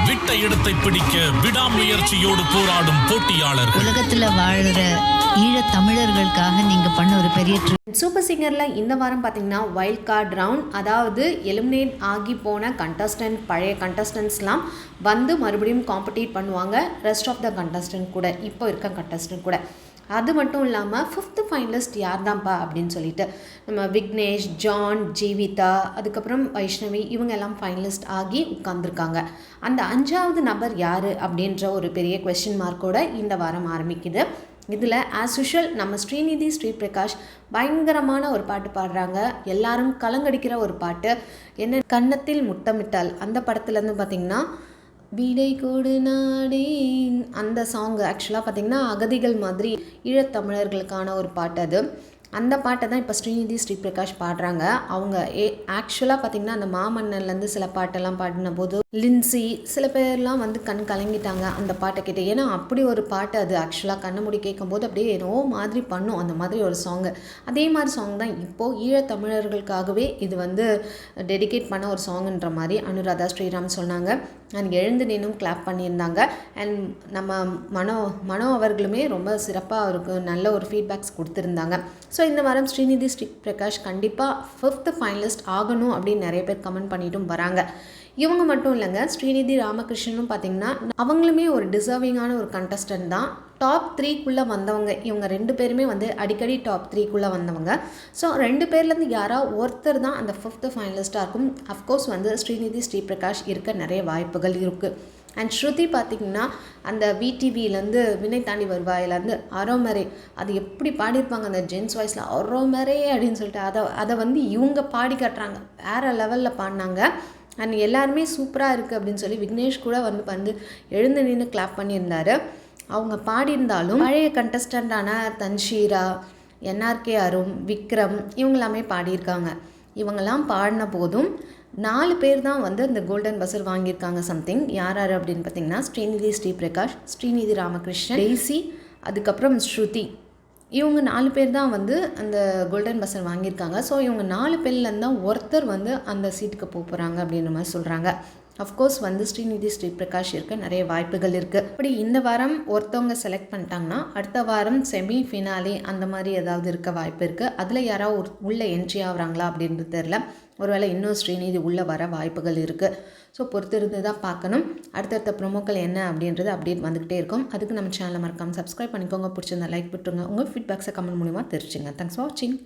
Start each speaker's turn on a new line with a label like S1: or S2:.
S1: விட்ட இடத்தை பிடிக்க விடாமுயற்சியோடு போராடும் போட்டியாளர்.
S2: உலகத்துல வாழ்ற ஈழத் தமிழர்களுக்காக நீங்க பண்ண ஒரு பெரிய
S3: சூப்பர் சிங்கரில் இந்த வாரம் பார்த்தீங்கன்னா வைல்ட் கார்டு ரவுண்ட், அதாவது எலிமினேட் ஆகி போன கண்டஸ்டன்ட் பழைய கண்டஸ்டன்ட்ஸ்லாம் வந்து மறுபடியும் காம்படிட் பண்ணுவாங்க ரெஸ்ட் ஆஃப் த கண்டஸ்டன்ட் கூட, இப்போ இருக்க கண்டஸ்டன்ட் கூட. அது மட்டும் இல்லாமல் 5th ஃபைனலிஸ்ட் யார் தான்ப்பா அப்படின்னு சொல்லிட்டு நம்ம விக்னேஷ், ஜான், ஜீவிதா, அதுக்கப்புறம் வைஷ்ணவி இவங்க எல்லாம் ஃபைனலிஸ்ட் ஆகி உட்காந்துருக்காங்க. அந்த 5வது நபர் யார் அப்படின்ற ஒரு பெரிய கொஸ்டின் மார்க்கோட இந்த வாரம் ஆரம்பிக்குது. இதில் ஆஸ் யூஷுவல் நம்ம ஸ்ரீநிதி ஸ்ரீபிரகாஷ் பயங்கரமான ஒரு பாட்டு பாடுறாங்க. எல்லாரும் கலங்கடிக்கிற ஒரு பாட்டு. என்ன கன்னத்தில் முத்தமிட்டால் அந்த படத்துலேருந்து பார்த்திங்கன்னா வீடை கோடு நாடே, அந்த சாங் ஆக்சுவலாக பார்த்திங்கன்னா அகதிகள் மாதிரி ஈழத்தமிழர்களுக்கான ஒரு பாட்டு. அது அந்த பாட்டை தான் இப்போ ஸ்ரீநிதி ஸ்ரீபிரகாஷ் பாடுறாங்க. அவங்க ஆக்சுவலாக பார்த்திங்கன்னா அந்த மாமன்னன்லேருந்து சில பாட்டெல்லாம் பாடின போது லின்சி சில பேர்லாம் வந்து கண் கலங்கிட்டாங்க அந்த பாட்டை கேட்டு. ஏன்னா அப்படி ஒரு பாட்டு அது ஆக்சுவலாக கண்ணை மூடி கேட்கும்போது அப்படியே ஏதோ மாதிரி பண்ணும் அந்த மாதிரி ஒரு சாங்கு. அதே மாதிரி சாங் தான் இப்போது ஈழத்தமிழர்களுக்காகவே இது வந்து டெடிகேட் பண்ண ஒரு சாங்குன்ற மாதிரி அனுராதா ஸ்ரீராம் சொன்னாங்க. அண்ட் எழுந்து நின்னும் கிளாப் பண்ணியிருந்தாங்க. அண்ட் நம்ம மனோ அவர்களுமே ரொம்ப சிறப்பாக அவருக்கு நல்ல ஒரு ஃபீட்பேக்ஸ் கொடுத்துருந்தாங்க. ஸோ இந்த வாரம் ஸ்ரீநிதி ஸ்ரீபிரகாஷ் கண்டிப்பாக 5th ஃபைனலிஸ்ட் ஆகணும் அப்படின்னு நிறைய பேர் கமெண்ட் பண்ணிட்டும் வராங்க. இவங்க மட்டும் இல்லைங்க, ஸ்ரீநிதி ராமகிருஷ்ணனும் பார்த்திங்கன்னா அவங்களுமே ஒரு டிசர்விங்கான ஒரு கண்டஸ்டன்ட் தான். டாப் 3க்குள்ளே வந்தவங்க இவங்க 2 பேருமே வந்து அடிக்கடி டாப் 3க்குள்ளே வந்தவங்க. ஸோ 2 பேர்லேருந்து யாராவது ஒருத்தர் தான் அந்த 5th ஃபைனலிஸ்ட்டாக இருக்கும். அஃப்கோர்ஸ் வந்து ஸ்ரீநிதி ஸ்ரீபிரகாஷ் இருக்க நிறைய வாய்ப்புகள் இருக்குது. அண்ட் ஸ்ருதி பார்த்திங்கன்னா அந்த விடிவிலேருந்து வினை தாண்டி வருவாயிலேருந்து அரோமரே அது எப்படி பாடியிருப்பாங்க அந்த ஜென்ஸ் வாய்ஸில் அரோமரே அப்படின்னு சொல்லிட்டு அதை வந்து இவங்க பாடி காட்டுறாங்க. வேறு லெவலில் பாடினாங்க. அண்ட் எல்லாருமே சூப்பராக இருக்குது அப்படின்னு சொல்லி விக்னேஷ் கூட வந்து எழுந்து நின்று கிளாப் பண்ணியிருந்தார். அவங்க பாடியிருந்தாலும் பழைய கண்டஸ்டண்ட்டான தன்ஷீரா, என்ஆர்கே அருண், விக்ரம் இவங்களாமே பாடியிருக்காங்க. இவங்கெல்லாம் பாடின போதும் 4 பேர் தான் வந்து இந்த கோல்டன் பஸ்ஸர் வாங்கியிருக்காங்க சம்திங். யார் அப்படின்னு பார்த்திங்கன்னா ஸ்ரீநிதி ஸ்ரீபிரகாஷ், ஸ்ரீநிதி ராமகிருஷ்ணன், டெய்சி, அதுக்கப்புறம் ஸ்ருதி, இவங்க 4 பேர் தான் வந்து அந்த கோல்டன் பஸ்ஸர் வாங்கியிருக்காங்க. ஸோ இவங்க 4 பேர்லேருந்து தான் ஒருத்தர் வந்து அந்த சீட்டுக்கு போகிறாங்க அப்படின்ற மாதிரி சொல்கிறாங்க. அஃப்கோர்ஸ் வந்து ஸ்ரீநிதி ஸ்ரீபிரகாஷ் இருக்க நிறைய வாய்ப்புகள் இருக்குது. அப்படி இந்த வாரம் ஒருத்தவங்க செலக்ட் பண்ணிட்டாங்கன்னா அடுத்த வாரம் செமி ஃபினாலே அந்த மாதிரி ஏதாவது இருக்க வாய்ப்பு இருக்குது. அதில் யாராவது உள்ளே என்ட்ரி ஆகுறாங்களா அப்படின்றது தெரில. ஒருவேளை இன்னும் ஸ்ரீநிதி உள்ளே வர வாய்ப்புகள் இருக்குது. ஸோ பொறுத்திருந்து தான் பார்க்கணும். அடுத்தடுத்த ப்ரொமோக்கள் என்ன அப்படின்றது அப்டேட் வந்துக்கிட்டே இருக்கும். அதுக்கு நம்ம சேனலை மறக்காமல் சப்ஸ்கிரைப் பண்ணிக்கோங்க. பிடிச்சிருந்தா லைக் போட்டுருங்க. உங்கள் ஃபீட்பேக்ஸை கமெண்ட் மூலிமா தெரிஞ்சுங்க. தேங்க்ஸ் ஃபார் வாட்சிங்.